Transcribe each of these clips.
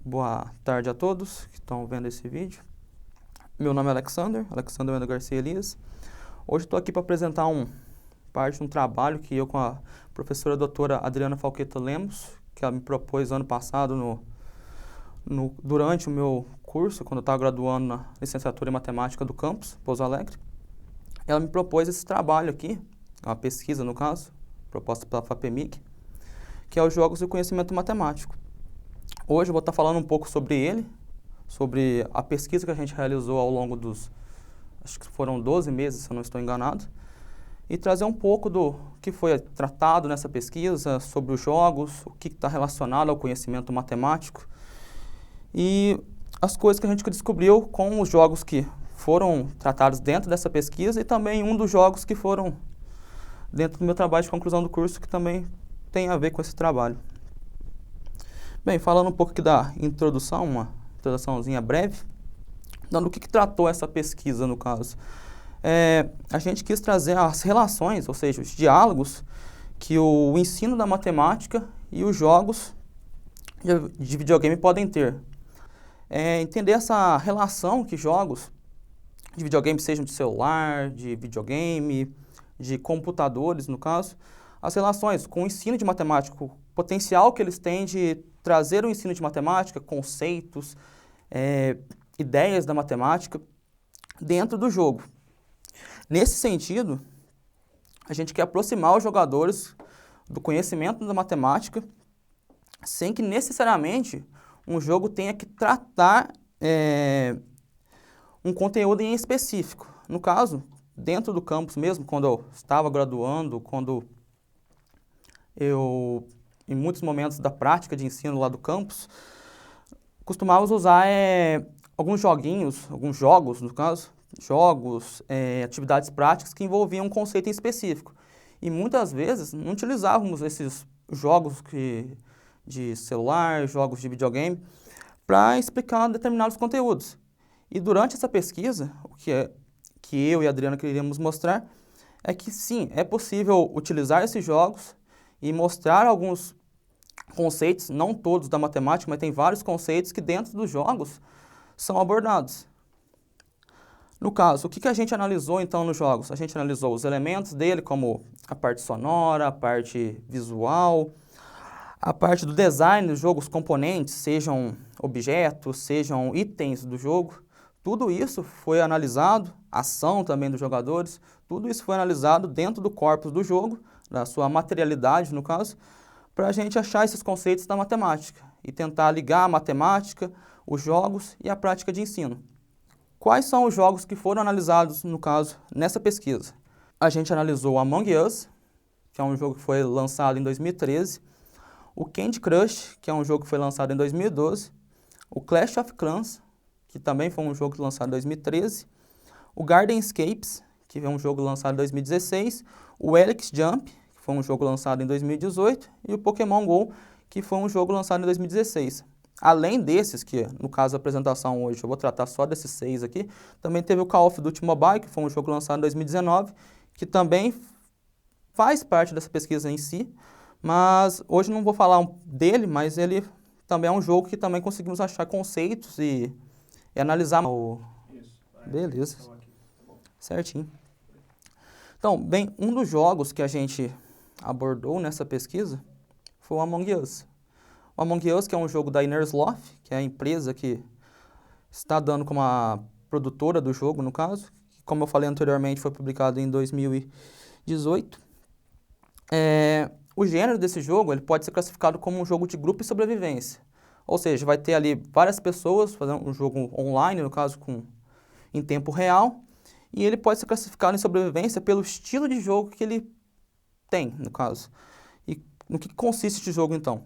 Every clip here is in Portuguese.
Boa tarde a todos que estão vendo esse vídeo. Meu nome é Alexander Wendel Garcia Elias. Hoje estou aqui para apresentar parte de um trabalho que eu com a professora doutora Adriana Falqueta Lemos, que ela me propôs ano passado durante o meu curso, quando eu estava graduando na licenciatura em matemática do campus, Pouso Alegre. Ela me propôs esse trabalho aqui, uma pesquisa no caso, proposta pela FAPEMIG, que é os Jogos de Conhecimento Matemático. Hoje eu vou estar falando um pouco sobre ele, sobre a pesquisa que a gente realizou ao longo acho que foram 12 meses, se eu não estou enganado, e trazer um pouco do que foi tratado nessa pesquisa, sobre os jogos, o que está relacionado ao conhecimento matemático e as coisas que a gente descobriu com os jogos que foram tratados dentro dessa pesquisa e também um dos jogos que foram dentro do meu trabalho de conclusão do curso, que também tem a ver com esse trabalho. Bem, falando um pouco aqui da introdução, uma introduçãozinha breve, do que tratou essa pesquisa no caso. A gente quis trazer as relações, ou seja, os diálogos que o ensino da matemática e os jogos de videogame podem ter. Entender essa relação que jogos de videogame, sejam de celular, de videogame, de computadores no caso, as relações com o ensino de matemática, o potencial que eles têm de trazer o ensino de matemática, conceitos, ideias da matemática dentro do jogo. Nesse sentido, a gente quer aproximar os jogadores do conhecimento da matemática sem que necessariamente um jogo tenha que tratar um conteúdo em específico. No caso, dentro do campus mesmo, quando eu estava graduando, quando eu, em muitos momentos da prática de ensino lá do campus, costumávamos usar alguns jogos, no caso, atividades práticas que envolviam um conceito em específico. E muitas vezes não utilizávamos esses jogos de celular, jogos de videogame, para explicar determinados conteúdos. E durante essa pesquisa, o que eu e a Adriana queríamos mostrar é que sim, é possível utilizar esses jogos e mostrar alguns conceitos, não todos da matemática, mas tem vários conceitos que dentro dos jogos são abordados. No caso, o que a gente analisou então nos jogos? A gente analisou os elementos dele, como a parte sonora, a parte visual, a parte do design do jogo, os componentes, sejam objetos, sejam itens do jogo. Tudo isso foi analisado, a ação também dos jogadores, tudo isso foi analisado dentro do corpus do jogo, da sua materialidade no caso, para a gente achar esses conceitos da matemática e tentar ligar a matemática, os jogos e a prática de ensino. Quais são os jogos que foram analisados, no caso, nessa pesquisa? A gente analisou o Among Us, que é um jogo que foi lançado em 2013, o Candy Crush, que é um jogo que foi lançado em 2012, o Clash of Clans, que também foi um jogo lançado em 2013, o Gardenscapes, que é um jogo lançado em 2016, o Helix Jump, que foi um jogo lançado em 2018, e o Pokémon GO, que foi um jogo lançado em 2016. Além desses, que no caso da apresentação hoje eu vou tratar só desses 6 aqui, também teve o Call of Duty Mobile, que foi um jogo lançado em 2019, que também faz parte dessa pesquisa em si, mas hoje não vou falar dele, mas ele também é um jogo que também conseguimos achar conceitos e analisar. Isso. Beleza. Tá bom. Certinho. Então, bem, um dos jogos que a gente abordou nessa pesquisa foi o Among Us. O Among Us, que é um jogo da Inner Sloth, que é a empresa que está dando como a produtora do jogo, no caso, que, como eu falei anteriormente, foi publicado em 2018. O gênero desse jogo ele pode ser classificado como um jogo de grupo e sobrevivência. Ou seja, vai ter ali várias pessoas fazendo um jogo online, no caso, em tempo real, e ele pode ser classificado em sobrevivência pelo estilo de jogo que ele tem, no caso. E no que consiste esse jogo, então?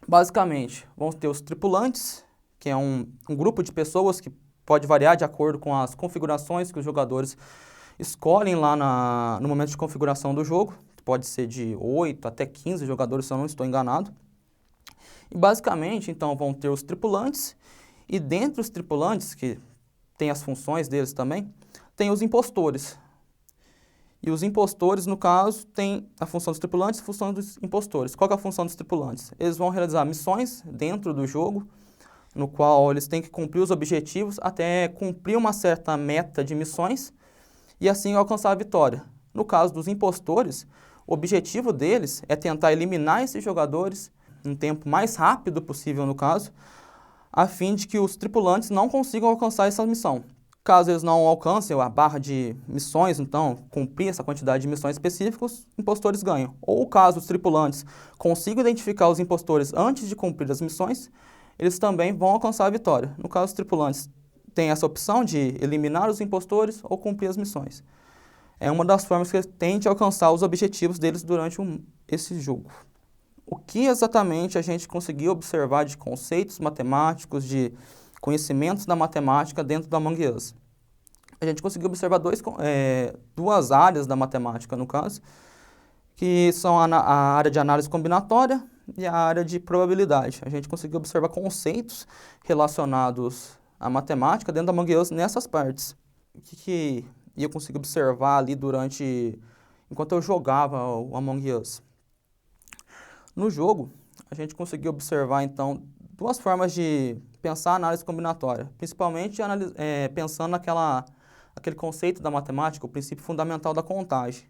Basicamente, vão ter os tripulantes, que é um grupo de pessoas que pode variar de acordo com as configurações que os jogadores escolhem lá no momento de configuração do jogo. Pode ser de 8 até 15 jogadores, se eu não estou enganado. E basicamente, então, vão ter os tripulantes, e dentre os tripulantes, que tem as funções deles também, tem os impostores. E os impostores, no caso, tem a função dos tripulantes e a função dos impostores. Qual que é a função dos tripulantes? Eles vão realizar missões dentro do jogo, no qual eles têm que cumprir os objetivos até cumprir uma certa meta de missões e assim alcançar a vitória. No caso dos impostores, o objetivo deles é tentar eliminar esses jogadores em tempo mais rápido possível, no caso, a fim de que os tripulantes não consigam alcançar essa missão. Caso eles não alcancem a barra de missões, então, cumprir essa quantidade de missões específicas, os impostores ganham. Ou caso os tripulantes consigam identificar os impostores antes de cumprir as missões, eles também vão alcançar a vitória. No caso, os tripulantes têm essa opção de eliminar os impostores ou cumprir as missões. É uma das formas que eles têm de alcançar os objetivos deles durante esse jogo. O que exatamente a gente conseguiu observar de conceitos matemáticos, de conhecimentos da matemática dentro do Among Us? A gente conseguiu observar duas áreas da matemática, no caso, que são a área de análise combinatória e a área de probabilidade. A gente conseguiu observar conceitos relacionados à matemática dentro do Among Us nessas partes. O que eu consegui observar ali enquanto eu jogava o Among Us? No jogo, a gente conseguiu observar, então, duas formas de pensar a análise combinatória, principalmente pensando aquele conceito da matemática, o princípio fundamental da contagem.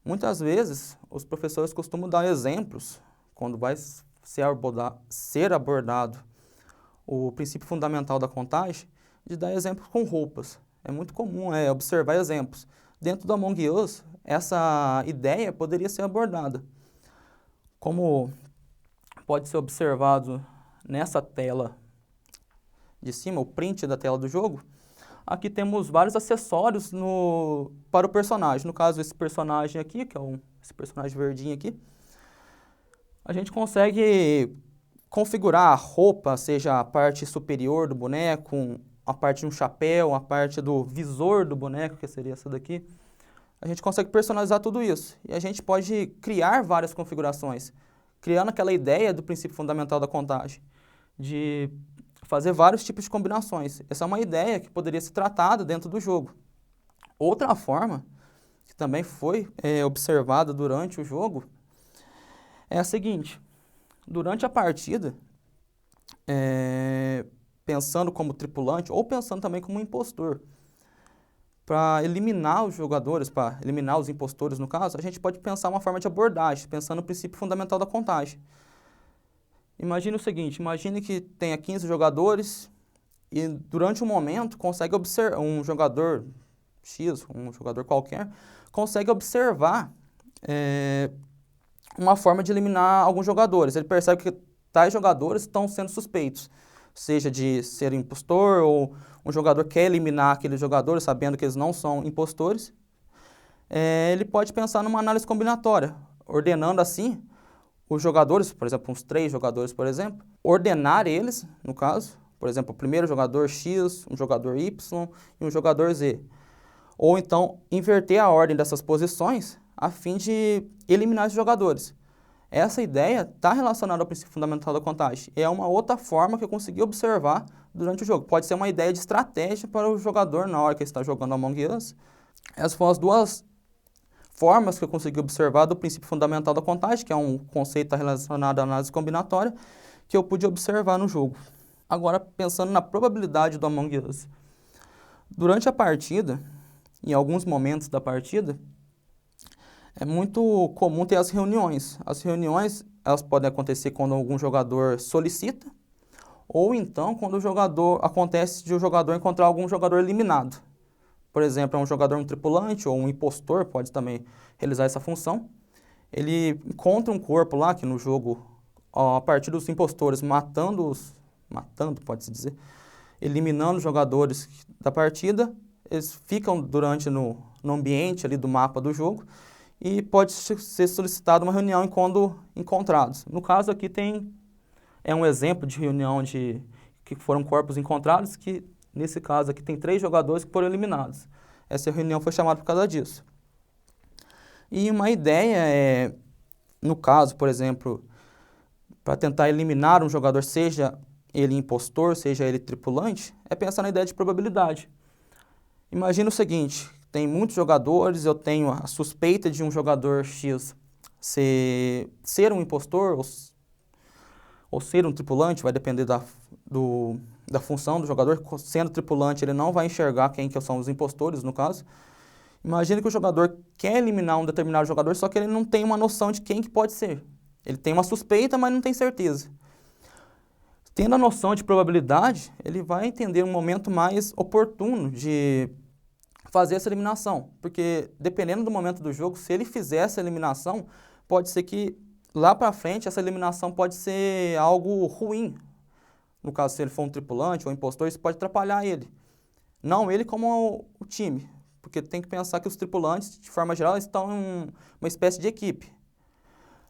Muitas vezes, os professores costumam dar exemplos, quando vai ser abordado o princípio fundamental da contagem, de dar exemplos com roupas. É muito comum observar exemplos. Dentro do Among Us, essa ideia poderia ser abordada. Como pode ser observado nessa tela de cima, o print da tela do jogo, aqui temos vários acessórios para o personagem. No caso, esse personagem aqui, que é esse personagem verdinho aqui, a gente consegue configurar a roupa, seja a parte superior do boneco, a parte de um chapéu, a parte do visor do boneco, que seria essa daqui. A gente consegue personalizar tudo isso. E a gente pode criar várias configurações, criando aquela ideia do princípio fundamental da contagem, de fazer vários tipos de combinações. Essa é uma ideia que poderia ser tratada dentro do jogo. Outra forma, que também foi observada durante o jogo, é a seguinte: durante a partida, pensando como tripulante ou pensando também como impostor, para eliminar os jogadores, para eliminar os impostores no caso, a gente pode pensar uma forma de abordagem, pensando no princípio fundamental da contagem. Imagine o seguinte: imagine que tenha 15 jogadores e durante um momento consegue observar um jogador X, um jogador qualquer, consegue observar uma forma de eliminar alguns jogadores. Ele percebe que tais jogadores estão sendo suspeitos, seja de ser impostor ou um jogador quer eliminar aqueles jogadores sabendo que eles não são impostores. Ele pode pensar numa análise combinatória, ordenando assim os jogadores, por exemplo, uns 3 jogadores, por exemplo, ordenar eles, no caso, por exemplo, o primeiro jogador X, um jogador Y e um jogador Z. Ou então inverter a ordem dessas posições a fim de eliminar esses jogadores. Essa ideia está relacionada ao princípio fundamental da contagem. É uma outra forma que eu consegui observar durante o jogo. Pode ser uma ideia de estratégia para o jogador na hora que ele está jogando Among Us. Essas foram as duas formas que eu consegui observar do princípio fundamental da contagem, que é um conceito relacionado à análise combinatória, que eu pude observar no jogo. Agora, pensando na probabilidade do Among Us. Durante a partida, em alguns momentos da partida, é muito comum ter as reuniões. As reuniões, elas podem acontecer quando algum jogador solicita, ou então quando acontece de o jogador encontrar algum jogador eliminado. Por exemplo, é um jogador, um tripulante ou um impostor, pode também realizar essa função. Ele encontra um corpo lá, que no jogo, a partir dos impostores matando, pode-se dizer, eliminando os jogadores da partida, eles ficam no ambiente ali do mapa do jogo, e pode ser solicitada uma reunião quando encontrados. No caso aqui é um exemplo de reunião que foram corpos encontrados, que nesse caso aqui tem 3 jogadores que foram eliminados. Essa reunião foi chamada por causa disso. E uma ideia no caso, por exemplo, para tentar eliminar um jogador, seja ele impostor, seja ele tripulante, é pensar na ideia de probabilidade. Imagina o seguinte: tem muitos jogadores, eu tenho a suspeita de um jogador X ser um impostor ou ser um tripulante, vai depender da função do jogador. Sendo tripulante, ele não vai enxergar quem que são os impostores, no caso. Imagina que o jogador quer eliminar um determinado jogador, só que ele não tem uma noção de quem que pode ser. Ele tem uma suspeita, mas não tem certeza. Tendo a noção de probabilidade, ele vai entender um momento mais oportuno de fazer essa eliminação. Porque, dependendo do momento do jogo, se ele fizer essa eliminação, pode ser que lá pra frente essa eliminação pode ser algo ruim. No caso, se ele for um tripulante ou um impostor, isso pode atrapalhar ele. Não ele como o time. Porque tem que pensar que os tripulantes, de forma geral, estão em uma espécie de equipe.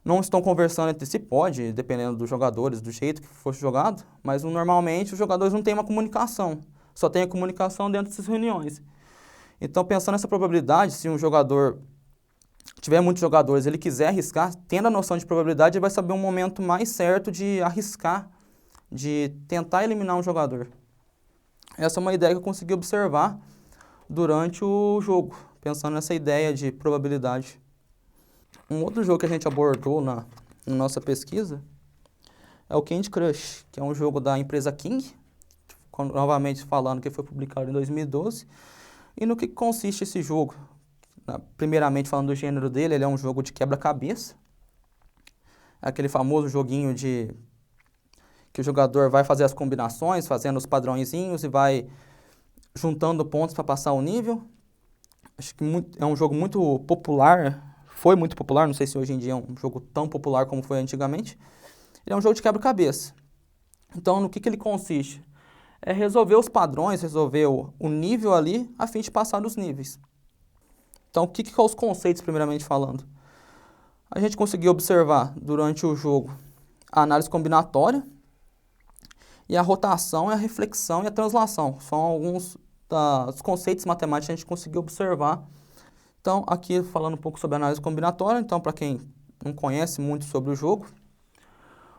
Não estão conversando entre si, pode, dependendo dos jogadores, do jeito que fosse jogado, mas normalmente os jogadores não têm uma comunicação. Só tem a comunicação dentro dessas reuniões. Então, pensando nessa probabilidade, se um jogador tiver muitos jogadores, ele quiser arriscar, tendo a noção de probabilidade, ele vai saber um momento mais certo de arriscar, de tentar eliminar um jogador. Essa é uma ideia que eu consegui observar durante o jogo, pensando nessa ideia de probabilidade. Um outro jogo que a gente abordou na nossa pesquisa é o Candy Crush, que é um jogo da empresa King, novamente falando que foi publicado em 2012. E no que consiste esse jogo? Primeiramente, falando do gênero dele, ele é um jogo de quebra-cabeça. É aquele famoso joguinho de que o jogador vai fazer as combinações, fazendo os padrõezinhos e vai juntando pontos para passar o nível. Acho que é um jogo muito popular, foi muito popular, não sei se hoje em dia é um jogo tão popular como foi antigamente. Ele é um jogo de quebra-cabeça. Então, no que ele consiste? É resolver os padrões, resolver o nível ali, a fim de passar dos níveis. Então, o que são os conceitos, primeiramente falando? A gente conseguiu observar durante o jogo a análise combinatória e a rotação, a reflexão e a translação. São alguns dos conceitos matemáticos que a gente conseguiu observar. Então, aqui falando um pouco sobre a análise combinatória. Então, para quem não conhece muito sobre o jogo,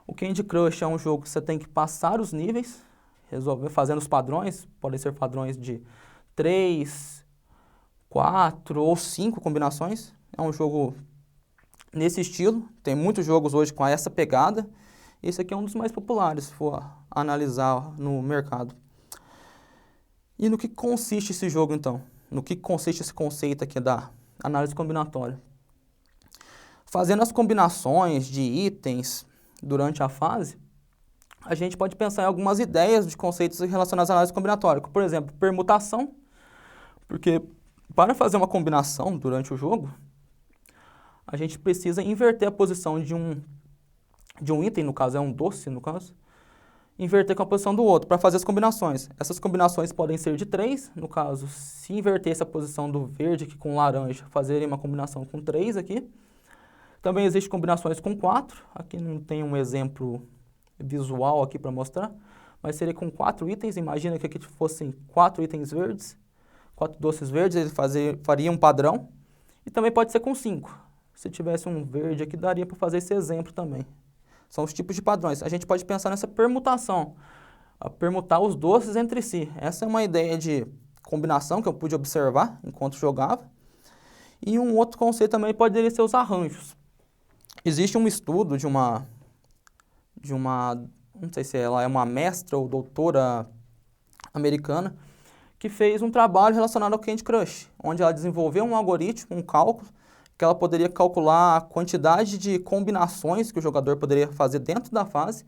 o Candy Crush é um jogo que você tem que passar os níveis, resolver fazendo os padrões, podem ser padrões de 3, 4 ou 5 combinações. É um jogo nesse estilo, tem muitos jogos hoje com essa pegada. Esse aqui é um dos mais populares, se for analisar no mercado. E no que consiste esse jogo, então? No que consiste esse conceito aqui da análise combinatória? Fazendo as combinações de itens durante a fase, a gente pode pensar em algumas ideias de conceitos relacionados à análise combinatória. Por exemplo, permutação, porque para fazer uma combinação durante o jogo, a gente precisa inverter a posição de um item, no caso é um doce, no caso, inverter com a posição do outro para fazer as combinações. Essas combinações podem ser de 3, no caso, se invertesse a posição do verde aqui com laranja, fazer uma combinação com 3 aqui. Também existem combinações com 4, aqui não tem um exemplo visual aqui para mostrar, mas seria com 4 itens. Imagina que aqui fossem 4 itens verdes, 4 doces verdes, ele faria um padrão. E também pode ser com 5. Se tivesse um verde aqui, daria para fazer esse exemplo também. São os tipos de padrões. A gente pode pensar nessa permutação, a permutar os doces entre si. Essa é uma ideia de combinação que eu pude observar enquanto jogava. E um outro conceito também poderia ser os arranjos. Existe um estudo de uma, não sei se ela é uma mestra ou doutora americana, que fez um trabalho relacionado ao Candy Crush, onde ela desenvolveu um algoritmo, um cálculo, que ela poderia calcular a quantidade de combinações que o jogador poderia fazer dentro da fase,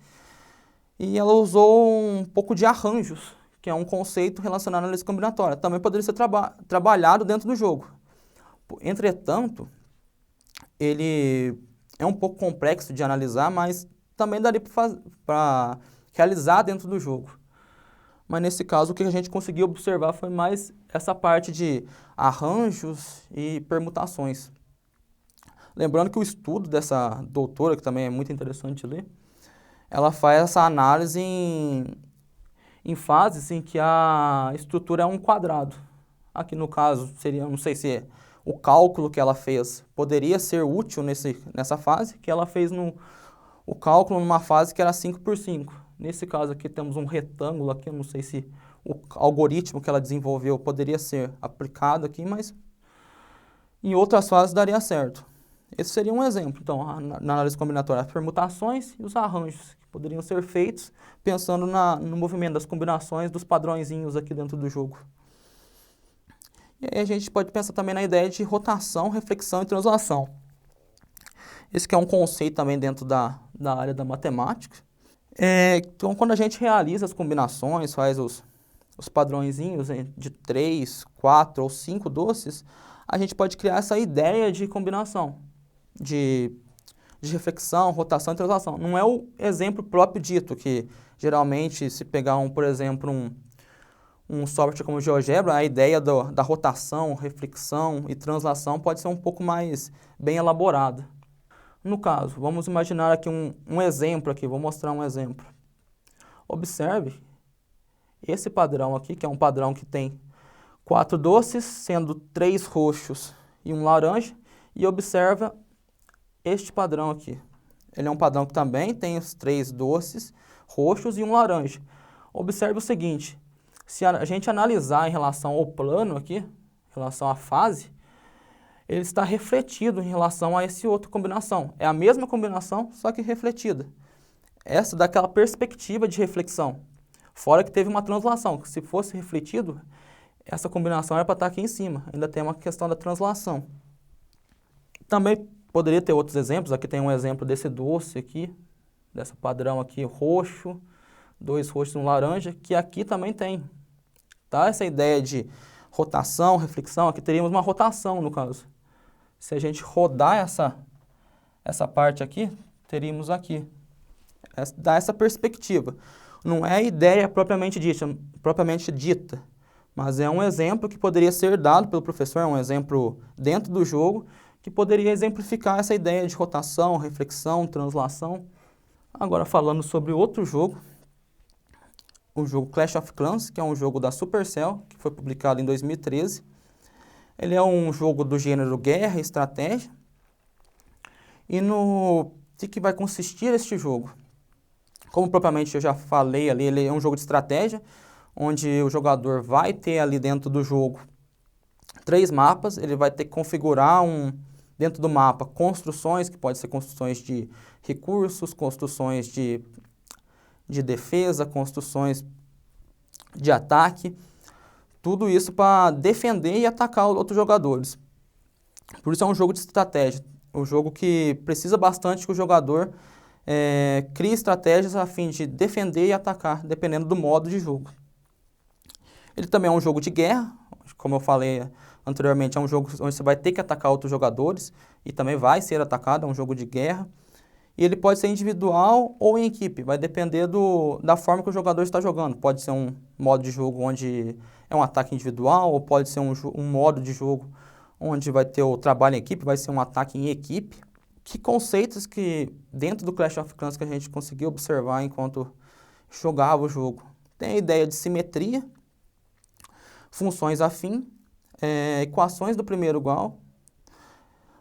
e ela usou um pouco de arranjos, que é um conceito relacionado à análise combinatória. Também poderia ser trabalhado dentro do jogo. Entretanto, ele é um pouco complexo de analisar, mas também daria para realizar dentro do jogo. Mas nesse caso, o que a gente conseguiu observar foi mais essa parte de arranjos e permutações. Lembrando que o estudo dessa doutora, que também é muito interessante ler, ela faz essa análise em fases em que a estrutura é um quadrado. Aqui no caso seria, não sei se o cálculo que ela fez poderia ser útil nessa fase, que ela fez o cálculo numa fase que era 5x5. Nesse caso aqui temos um retângulo aqui, eu não sei se o algoritmo que ela desenvolveu poderia ser aplicado aqui, mas em outras fases daria certo. Esse seria um exemplo. Então, na análise combinatória, as permutações e os arranjos que poderiam ser feitos pensando no movimento das combinações dos padrõezinhos aqui dentro do jogo. E aí a gente pode pensar também na ideia de rotação, reflexão e translação. Esse que é um conceito também dentro da área da matemática. Então, quando a gente realiza as combinações, faz os padrõezinhos de 3, 4 ou 5 doces, a gente pode criar essa ideia de combinação, de reflexão, rotação e translação. Não é o exemplo próprio dito, que geralmente se pegar, por exemplo, um software como o GeoGebra, a ideia da rotação, reflexão e translação pode ser um pouco mais bem elaborada. No caso, vamos imaginar aqui um exemplo aqui, vou mostrar um exemplo. Observe esse padrão aqui, que é um padrão que tem 4 doces, sendo 3 roxos e um laranja, e observa este padrão aqui. Ele é um padrão que também tem os 3 doces roxos e um laranja. Observe o seguinte, se a gente analisar em relação ao plano aqui, em relação à fase, ele está refletido em relação a essa outra combinação. É a mesma combinação, só que refletida. Essa dá aquela perspectiva de reflexão. Fora que teve uma translação, que se fosse refletido, essa combinação era para estar aqui em cima. Ainda tem uma questão da translação. Também poderia ter outros exemplos. Aqui tem um exemplo desse doce aqui, dessa padrão aqui roxo, 2 roxos e um laranja, que aqui também tem. Tá? Essa ideia de rotação, reflexão, aqui teríamos uma rotação no caso. Se a gente rodar essa parte aqui, teríamos aqui. Dá essa perspectiva. Não é a ideia propriamente dita, mas é um exemplo que poderia ser dado pelo professor, é um exemplo dentro do jogo, que poderia exemplificar essa ideia de rotação, reflexão, translação. Agora falando sobre outro jogo, o jogo Clash of Clans, que é um jogo da Supercell, que foi publicado em 2013. Ele é um jogo do gênero guerra e estratégia. E no que vai consistir este jogo? Como propriamente eu já falei ali, ele é um jogo de estratégia, onde o jogador vai ter ali dentro do jogo 3 mapas, ele vai ter que configurar dentro do mapa construções, que podem ser construções de recursos, construções de defesa, construções de ataque, tudo isso para defender e atacar outros jogadores. Por isso é um jogo de estratégia, um jogo que precisa bastante que o jogador crie estratégias a fim de defender e atacar, dependendo do modo de jogo. Ele também é um jogo de guerra, como eu falei anteriormente, é um jogo onde você vai ter que atacar outros jogadores e também vai ser atacado, é um jogo de guerra. E ele pode ser individual ou em equipe, vai depender da forma que o jogador está jogando. Pode ser um modo de jogo onde é um ataque individual, ou pode ser um modo de jogo onde vai ter o trabalho em equipe, vai ser um ataque em equipe. Que conceitos que dentro do Clash of Clans que a gente conseguiu observar enquanto jogava o jogo? Tem a ideia de simetria, funções afim, equações do primeiro grau,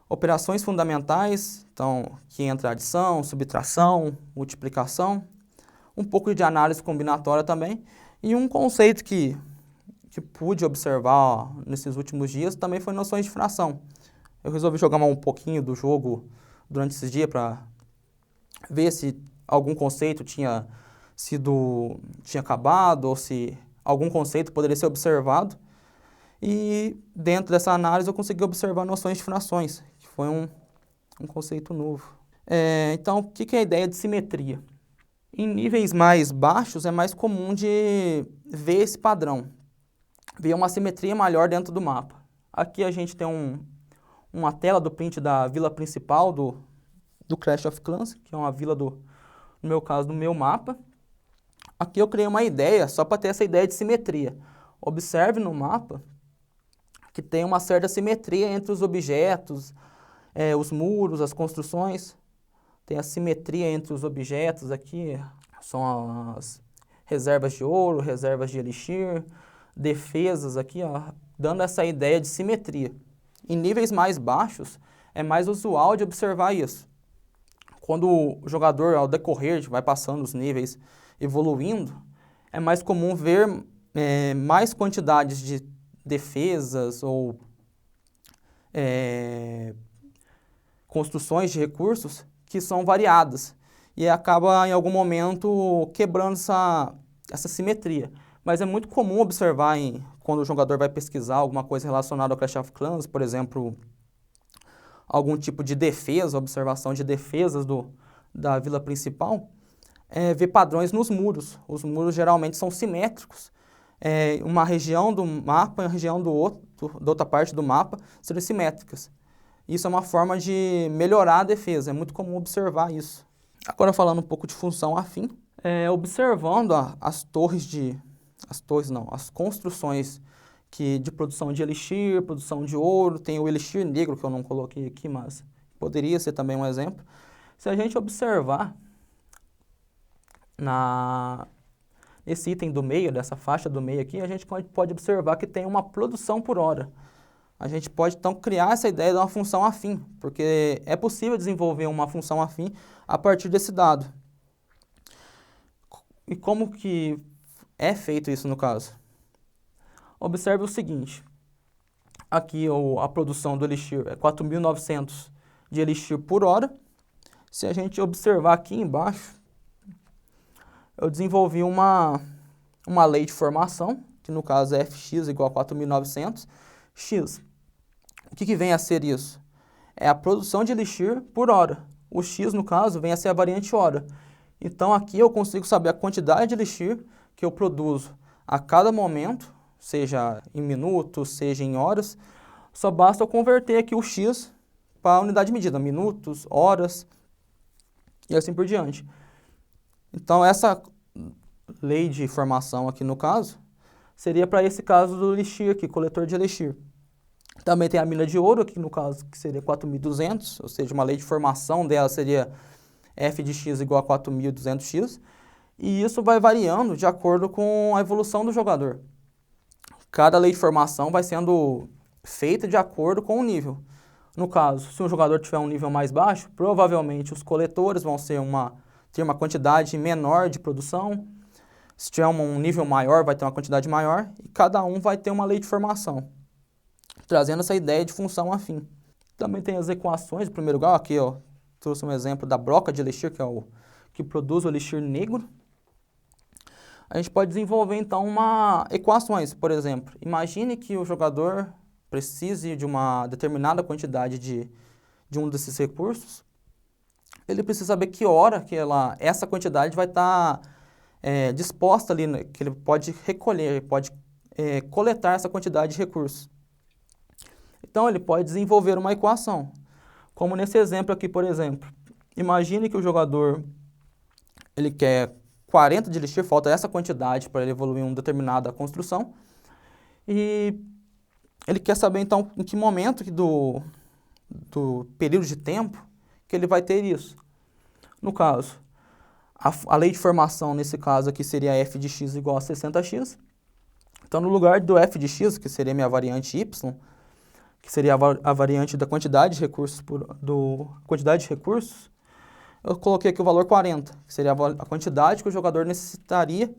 operações fundamentais, então, que entra adição, subtração, multiplicação, um pouco de análise combinatória também, e um conceito que pude observar nesses últimos dias também foi noções de fração. Eu resolvi jogar um pouquinho do jogo durante esses dias para ver se algum conceito tinha acabado ou se algum conceito poderia ser observado. E dentro dessa análise eu consegui observar noções de frações, que foi um conceito novo. Então, o que é a ideia de simetria? Em níveis mais baixos é mais comum de ver esse padrão, ver uma simetria maior dentro do mapa. Aqui a gente tem uma tela do print da vila principal do Clash of Clans, que é uma vila no meu caso, do meu mapa. Aqui eu criei uma ideia, só para ter essa ideia de simetria. Observe no mapa que tem uma certa simetria entre os objetos, os muros, as construções. Tem a simetria entre os objetos aqui, são as reservas de ouro, reservas de elixir, defesas aqui, ó, dando essa ideia de simetria. Em níveis mais baixos, é mais usual de observar isso. Quando o jogador, ao decorrer, vai passando os níveis, evoluindo, é mais comum ver mais quantidades de defesas ou construções de recursos que são variadas e acaba em algum momento quebrando essa simetria. Mas é muito comum observar quando o jogador vai pesquisar alguma coisa relacionada ao Clash of Clans, por exemplo, algum tipo de defesa, observação de defesas da vila principal, ver padrões nos muros. Os muros geralmente são simétricos. Uma região do mapa e uma região da outra parte do mapa serem simétricas. Isso é uma forma de melhorar a defesa, é muito comum observar isso. Agora falando um pouco de função afim, observando as construções de produção de elixir, produção de ouro, tem o elixir negro que eu não coloquei aqui, mas poderia ser também um exemplo. Se a gente observar nesse item do meio, dessa faixa do meio aqui, a gente pode observar que tem uma produção por hora. A gente pode, então, criar essa ideia de uma função afim, porque é possível desenvolver uma função afim a partir desse dado. E como que é feito isso no caso? Observe o seguinte, aqui a produção do elixir é 4.900 de elixir por hora. Se a gente observar aqui embaixo, eu desenvolvi uma lei de formação, que no caso é fx igual a 4.900, x. O que vem a ser isso? É a produção de elixir por hora. O x, no caso, vem a ser a variante hora. Então, aqui eu consigo saber a quantidade de elixir que eu produzo a cada momento, seja em minutos, seja em horas. Só basta eu converter aqui o x para a unidade de medida, minutos, horas e assim por diante. Então, essa lei de formação aqui no caso, seria para esse caso do elixir aqui, coletor de elixir. Também tem a mina de ouro aqui no caso, que seria 4.200, ou seja, uma lei de formação dela seria f de x igual a 4.200x, e isso vai variando de acordo com a evolução do jogador. Cada lei de formação vai sendo feita de acordo com o nível. No caso, se um jogador tiver um nível mais baixo, provavelmente os coletores vão ter uma quantidade menor de produção. Se tiver um nível maior, vai ter uma quantidade maior, e cada um vai ter uma lei de formação, trazendo essa ideia de função afim. Também tem as equações do primeiro grau, aqui ó, trouxe um exemplo da broca de elixir, que é o que produz o elixir negro. A gente pode desenvolver então equações, por exemplo, imagine que o jogador precise de uma determinada quantidade de um desses recursos, ele precisa saber que hora que essa quantidade vai estar disposta ali, né, que ele pode recolher, ele pode coletar essa quantidade de recursos. Então, ele pode desenvolver uma equação, como nesse exemplo aqui, por exemplo. Imagine que o jogador ele quer 40 de elixir, falta essa quantidade para ele evoluir em uma determinada construção, e ele quer saber, então, em que momento do período de tempo que ele vai ter isso. No caso, a lei de formação, nesse caso aqui, seria f de x igual a 60x. Então, no lugar do f de x, que seria minha variante y, que seria a variante da quantidade de recursos, eu coloquei aqui o valor 40, que seria a quantidade que o jogador necessitaria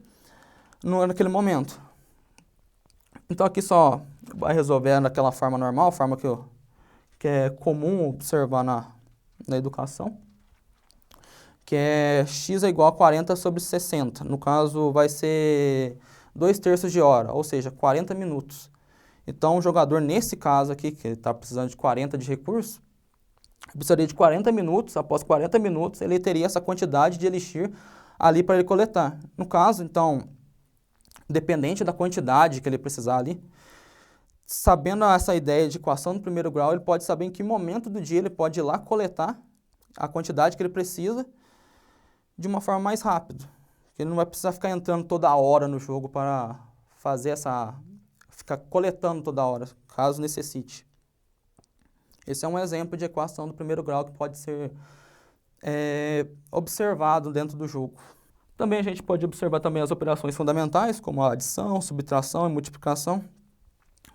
naquele momento. Então aqui só vai resolver daquela forma normal, a forma que é comum observar na educação, que é x é igual a 40 sobre 60. No caso vai ser 2/3 de hora, ou seja, 40 minutos. Então, o jogador, nesse caso aqui, que está precisando de 40 de recursos, precisaria de 40 minutos, após 40 minutos, ele teria essa quantidade de elixir ali para ele coletar. No caso, então, dependente da quantidade que ele precisar ali, sabendo essa ideia de equação do primeiro grau, ele pode saber em que momento do dia ele pode ir lá coletar a quantidade que ele precisa de uma forma mais rápida. Ele não vai precisar ficar entrando toda hora no jogo para fazer ficar coletando toda hora, caso necessite. Esse é um exemplo de equação do primeiro grau que pode ser observado dentro do jogo. Também a gente pode observar também as operações fundamentais, como a adição, subtração e multiplicação.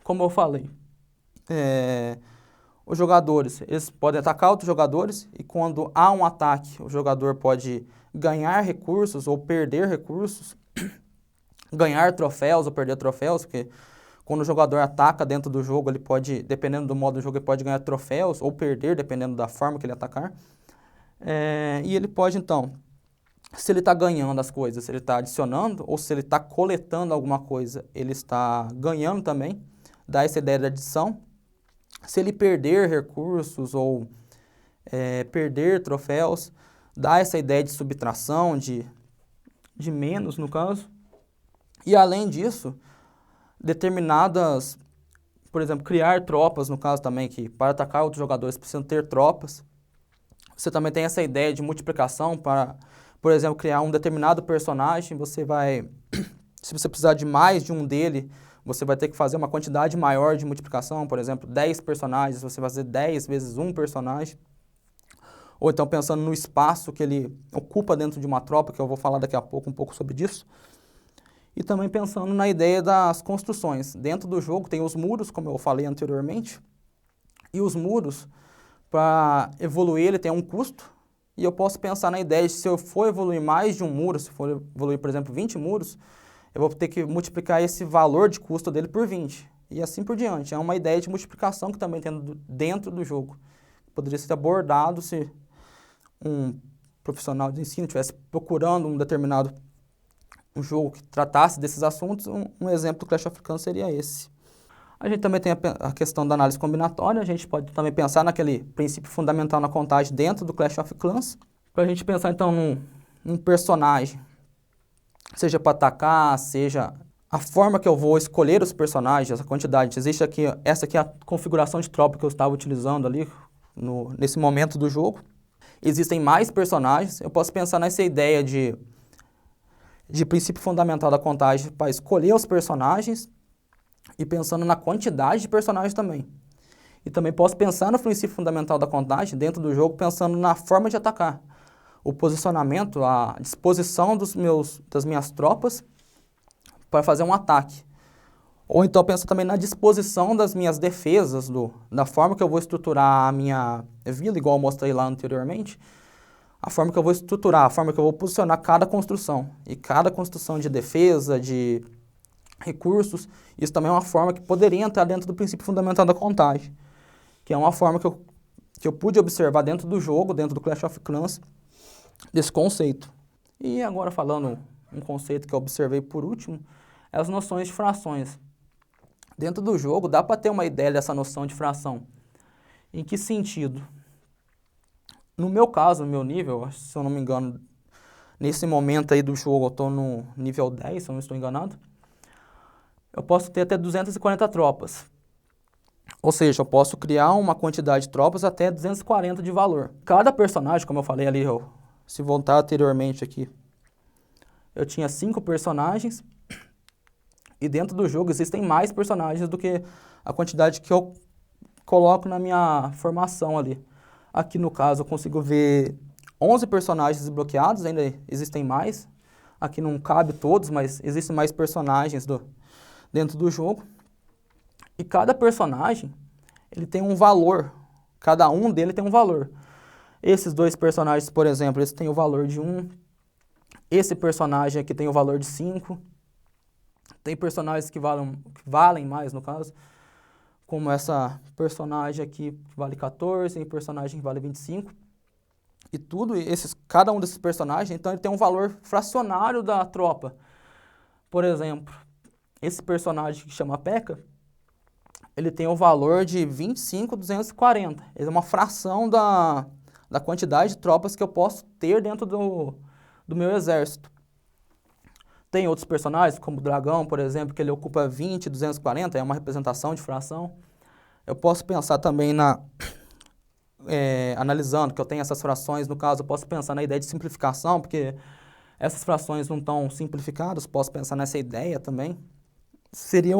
Como eu falei, os jogadores eles podem atacar outros jogadores, e quando há um ataque, o jogador pode ganhar recursos ou perder recursos, ganhar troféus ou perder troféus, porque Quando o jogador ataca dentro do jogo, ele pode, dependendo do modo do jogo, ele pode ganhar troféus ou perder, dependendo da forma que ele atacar. E ele pode, então, se ele está ganhando as coisas, se ele está adicionando, ou se ele está coletando alguma coisa, ele está ganhando também, dá essa ideia de adição. Se ele perder recursos ou perder troféus, dá essa ideia de subtração, de menos, no caso. E além disso, determinadas, por exemplo, criar tropas, no caso também, que para atacar outros jogadores precisam ter tropas. Você também tem essa ideia de multiplicação para, por exemplo, criar um determinado personagem, você vai, se você precisar de mais de um dele, você vai ter que fazer uma quantidade maior de multiplicação, por exemplo, 10 personagens, você vai fazer 10 vezes um personagem. Ou então pensando no espaço que ele ocupa dentro de uma tropa, que eu vou falar daqui a pouco um pouco sobre isso. E também pensando na ideia das construções. Dentro do jogo tem os muros, como eu falei anteriormente, e os muros, para evoluir, ele tem um custo, e eu posso pensar na ideia de se eu for evoluir mais de um muro, se for evoluir, por exemplo, 20 muros, eu vou ter que multiplicar esse valor de custo dele por 20, e assim por diante. É uma ideia de multiplicação que também tem dentro do jogo. Poderia ser abordado se um profissional de ensino estivesse procurando um determinado jogo que tratasse desses assuntos. Um exemplo do Clash of Clans seria esse. A gente também tem a questão da análise combinatória, a gente pode também pensar naquele princípio fundamental na contagem dentro do Clash of Clans, para a gente pensar então num personagem, seja para atacar, seja a forma que eu vou escolher os personagens, essa quantidade. Existe aqui, essa aqui é a configuração de tropa que eu estava utilizando ali nesse momento do jogo. Existem mais personagens, eu posso pensar nessa ideia de princípio fundamental da contagem para escolher os personagens e pensando na quantidade de personagens também. E também posso pensar no princípio fundamental da contagem dentro do jogo, pensando na forma de atacar. O posicionamento, a disposição das minhas tropas para fazer um ataque. Ou então penso também na disposição das minhas defesas, da forma que eu vou estruturar a minha vila, igual eu mostrei lá anteriormente, a forma que eu vou estruturar, a forma que eu vou posicionar cada construção. E cada construção de defesa, de recursos, isso também é uma forma que poderia entrar dentro do princípio fundamental da contagem, que é uma forma que eu pude observar dentro do jogo, dentro do Clash of Clans, desse conceito. E agora falando um conceito que eu observei por último, é as noções de frações. Dentro do jogo dá para ter uma ideia dessa noção de fração. Em que sentido? No meu caso, no meu nível, se eu não me engano, nesse momento aí do jogo eu estou no nível 10, se eu não estou enganado, eu posso ter até 240 tropas. Ou seja, eu posso criar uma quantidade de tropas até 240 de valor. Cada personagem, como eu falei ali, se voltar anteriormente aqui, eu tinha 5 personagens, e dentro do jogo existem mais personagens do que a quantidade que eu coloco na minha formação ali. Aqui no caso eu consigo ver 11 personagens desbloqueados, ainda existem mais. Aqui não cabe todos, mas existem mais personagens dentro do jogo. E cada personagem, ele tem um valor. Cada um dele tem um valor. Esses dois personagens, por exemplo, eles têm o valor de 1. Esse personagem aqui tem o valor de 5. Tem personagens que valem mais, no caso, como essa personagem aqui que vale 14, e personagem que vale 25. E cada um desses personagens, então, ele tem um valor fracionário da tropa. Por exemplo, esse personagem que chama P.E.K.K.A, ele tem o valor de 25.240. Ele é uma fração da quantidade de tropas que eu posso ter dentro do meu exército. Tem outros personagens, como o Dragão, por exemplo, que ele ocupa 20.240, é uma representação de fração. Eu posso pensar também analisando que eu tenho essas frações, no caso, eu posso pensar na ideia de simplificação, porque essas frações não estão simplificadas, posso pensar nessa ideia também. Seria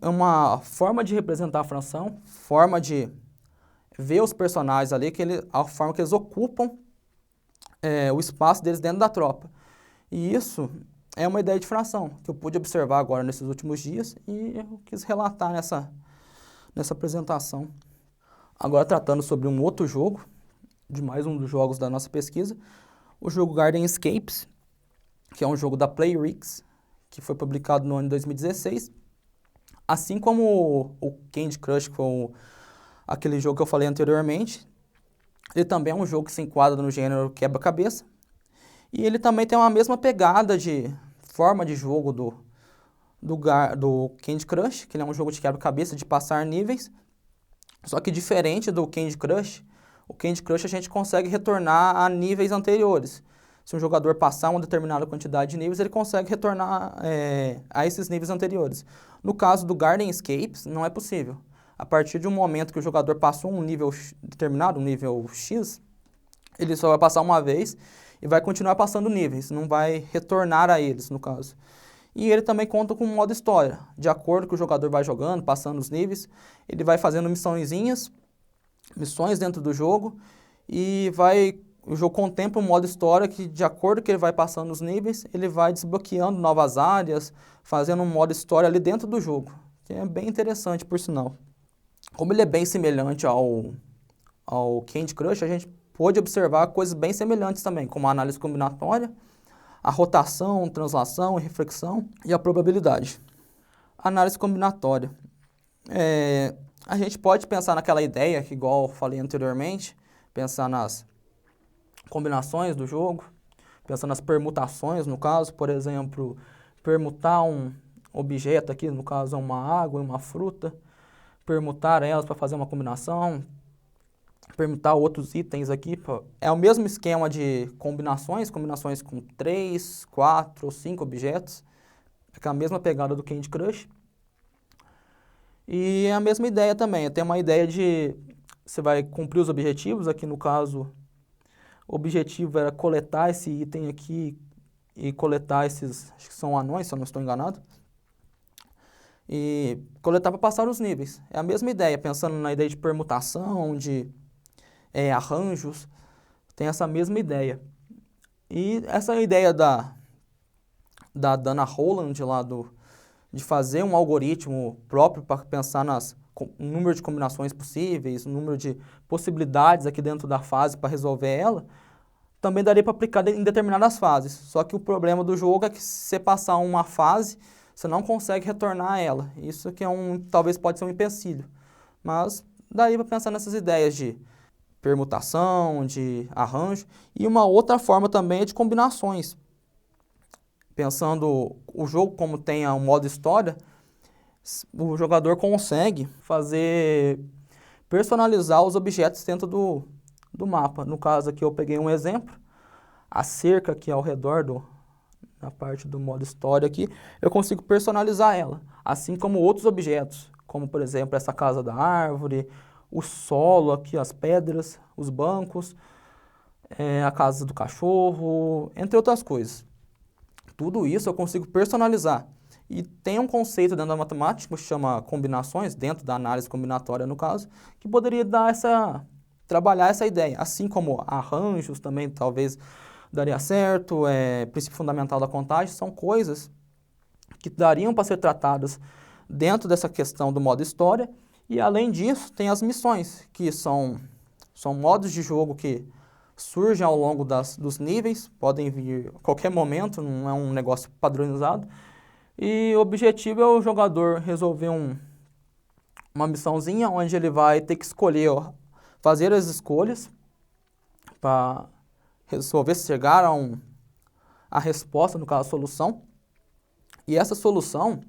uma forma de representar a fração, forma de ver os personagens ali, a forma que eles ocupam o espaço deles dentro da tropa. E isso é uma ideia de fração, que eu pude observar agora nesses últimos dias e eu quis relatar nessa apresentação. Agora tratando sobre um outro jogo, de mais um dos jogos da nossa pesquisa, o jogo Assim como o Candy Crush, que foi aquele jogo que eu falei anteriormente, ele também é um jogo que se enquadra no gênero quebra-cabeça. E ele também tem uma mesma pegada de forma de jogo do Candy Crush, que ele é um jogo de quebra-cabeça, de passar níveis. Só que diferente do Candy Crush, o Candy Crush a gente consegue retornar a níveis anteriores. Se um jogador passar uma determinada quantidade de níveis, ele consegue retornar a esses níveis anteriores. No caso do Garden Escapes, não é possível. A partir de um momento que o jogador passou um nível determinado, um nível X, ele só vai passar uma vez e vai continuar passando níveis, não vai retornar a eles, no caso. E ele também conta com um modo história. De acordo com o jogador vai jogando, passando os níveis, ele vai fazendo missões dentro do jogo, e o jogo contempla um modo história que, de acordo com que ele vai passando os níveis, ele vai desbloqueando novas áreas, fazendo um modo história ali dentro do jogo, que é bem interessante, por sinal. Como ele é bem semelhante ao Candy Crush, a gente pôde observar coisas bem semelhantes também, como a análise combinatória, a rotação, translação, reflexão e a probabilidade. Análise combinatória. A gente pode pensar naquela ideia, que igual eu falei anteriormente, pensar nas combinações do jogo, pensar nas permutações, no caso, por exemplo, permutar um objeto aqui, no caso uma água e uma fruta, permutar elas para fazer uma combinação, permutar outros itens aqui. É o mesmo esquema de combinações com 3, 4 ou 5 objetos, é a mesma pegada do Candy Crush. E é a mesma ideia também, tem uma ideia de você vai cumprir os objetivos, aqui no caso o objetivo era coletar esse item aqui e coletar esses, acho que são anões, se eu não estou enganado, e coletar para passar os níveis. É a mesma ideia, pensando na ideia de permutação, de arranjos, tem essa mesma ideia. E essa ideia da Dana Holland lá de fazer um algoritmo próprio para pensar no número de combinações possíveis, o número de possibilidades aqui dentro da fase para resolver ela, também daria para aplicar em determinadas fases. Só que o problema do jogo é que se você passar uma fase, você não consegue retornar a ela. Isso que talvez pode ser um empecilho. Mas daria para pensar nessas ideias de permutação, de arranjo, e uma outra forma também é de combinações. Pensando o jogo como tem um modo história, o jogador consegue personalizar os objetos dentro do mapa. No caso aqui eu peguei um exemplo, a cerca aqui ao redor na parte do modo história aqui, eu consigo personalizar ela, assim como outros objetos, como por exemplo essa casa da árvore, o solo aqui, as pedras, os bancos, a casa do cachorro, entre outras coisas. Tudo isso eu consigo personalizar. E tem um conceito dentro da matemática que se chama combinações, dentro da análise combinatória no caso, que poderia trabalhar essa ideia. Assim como arranjos também talvez daria certo, princípio fundamental da contagem, são coisas que dariam para ser tratadas dentro dessa questão do modo história. E além disso, tem as missões, que são modos de jogo que surgem ao longo dos níveis, podem vir a qualquer momento, não é um negócio padronizado. E o objetivo é o jogador resolver uma missãozinha onde ele vai ter que fazer as escolhas para resolver, chegar a resposta, no caso a solução. E essa solução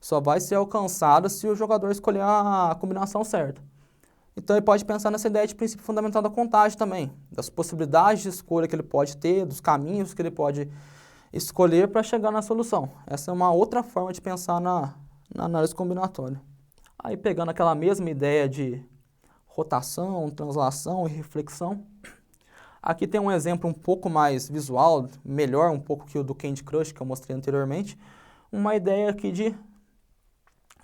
só vai ser alcançada se o jogador escolher a combinação certa. Então ele pode pensar nessa ideia de princípio fundamental da contagem também, das possibilidades de escolha que ele pode ter, dos caminhos que ele pode escolher para chegar na solução. Essa é uma outra forma de pensar na análise combinatória. Aí pegando aquela mesma ideia de rotação, translação e reflexão, aqui tem um exemplo um pouco mais visual, melhor um pouco que o do Candy Crush que eu mostrei anteriormente, uma ideia aqui de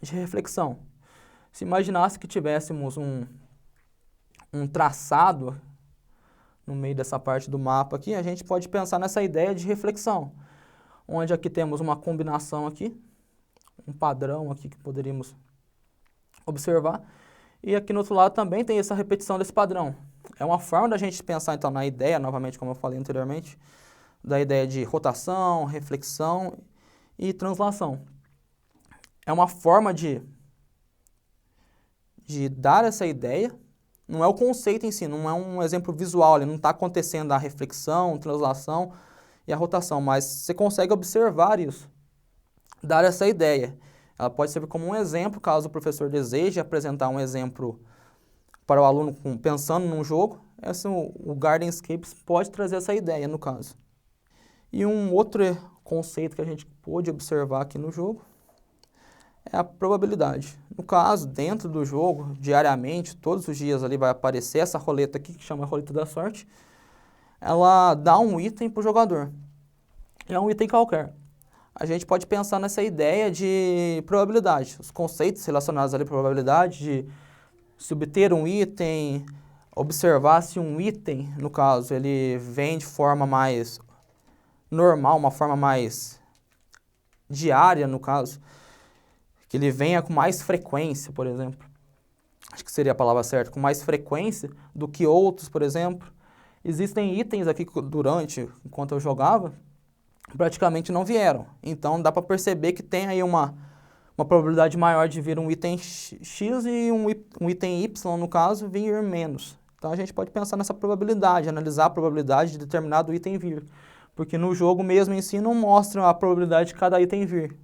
reflexão. Se imaginasse que tivéssemos um traçado no meio dessa parte do mapa aqui, a gente pode pensar nessa ideia de reflexão, onde aqui temos uma combinação aqui, um padrão aqui que poderíamos observar, e aqui no outro lado também tem essa repetição desse padrão. É uma forma da gente pensar então na ideia, novamente como eu falei anteriormente, da ideia de rotação, reflexão e translação. é uma forma de dar essa ideia. Não é o conceito em si, não é um exemplo visual, ele não está acontecendo a reflexão, a translação e a rotação, mas você consegue observar isso, dar essa ideia. Ela pode servir como um exemplo, caso o professor deseje apresentar um exemplo para o aluno pensando num jogo, o Gardenscapes pode trazer essa ideia, no caso. E um outro conceito que a gente pôde observar aqui no jogo é a probabilidade. No caso, dentro do jogo, diariamente, todos os dias ali vai aparecer essa roleta aqui, que chama roleta da sorte. Ela dá um item para o jogador. É um item qualquer. A gente pode pensar nessa ideia de probabilidade. Os conceitos relacionados ali à probabilidade, de se obter um item, observar se um item, no caso, ele vem de forma mais normal, uma forma mais diária, no caso, que ele venha com mais frequência, por exemplo. Acho que seria a palavra certa, com mais frequência do que outros, por exemplo. Existem itens aqui que enquanto eu jogava, praticamente não vieram. Então dá para perceber que tem aí uma probabilidade maior de vir um item X e um item Y, no caso, vir menos. Então a gente pode pensar nessa probabilidade, analisar a probabilidade de determinado item vir. Porque no jogo mesmo em si não mostra a probabilidade de cada item vir.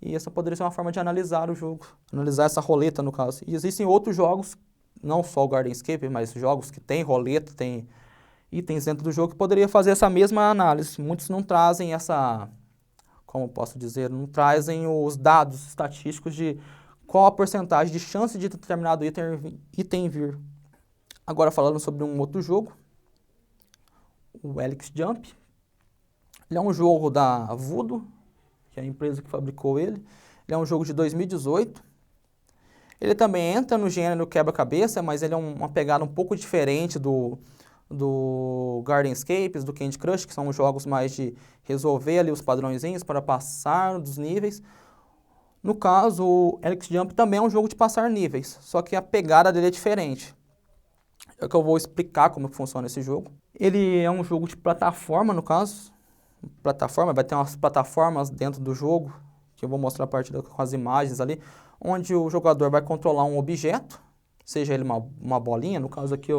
E essa poderia ser uma forma de analisar o jogo, analisar essa roleta, no caso. E existem outros jogos, não só o Gardenscape, mas jogos que tem roleta, tem itens dentro do jogo, que poderia fazer essa mesma análise. Muitos não trazem como posso dizer, não trazem os dados estatísticos de qual a porcentagem de chance de determinado item vir. Agora falando sobre um outro jogo, o Helix Jump. Ele é um jogo da Voodoo, que é a empresa que fabricou ele. Ele é um jogo de 2018. Ele também entra no gênero quebra-cabeça, mas ele é uma pegada um pouco diferente do Gardenscapes, do Candy Crush, que são jogos mais de resolver ali os padrõezinhos para passar dos níveis. No caso, o Helix Jump também é um jogo de passar níveis, só que a pegada dele é diferente. É que eu vou explicar como funciona esse jogo. Ele é um jogo de plataforma, no caso. Vai ter umas plataformas dentro do jogo, que eu vou mostrar a partir com as imagens ali, onde o jogador vai controlar um objeto, seja ele uma bolinha, no caso aqui,